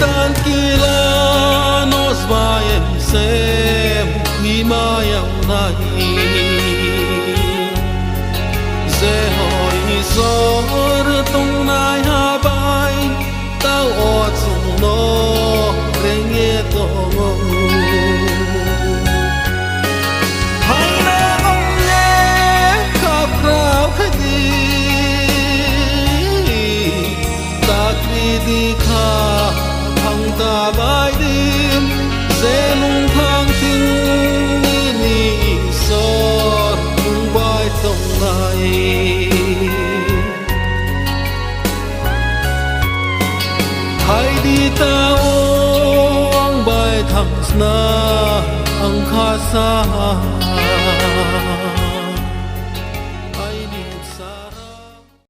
tan kila nos vaem sem mi mayang nai ze hoi sor tung nai ha bai tao o chung no reng ye to hai na ngom ye khap rao khadi ta kri di kha thang ta bai dim ze lung thang tin ni ni so lung bai tong nai hai đi ta ong bai thang sna ang kha sa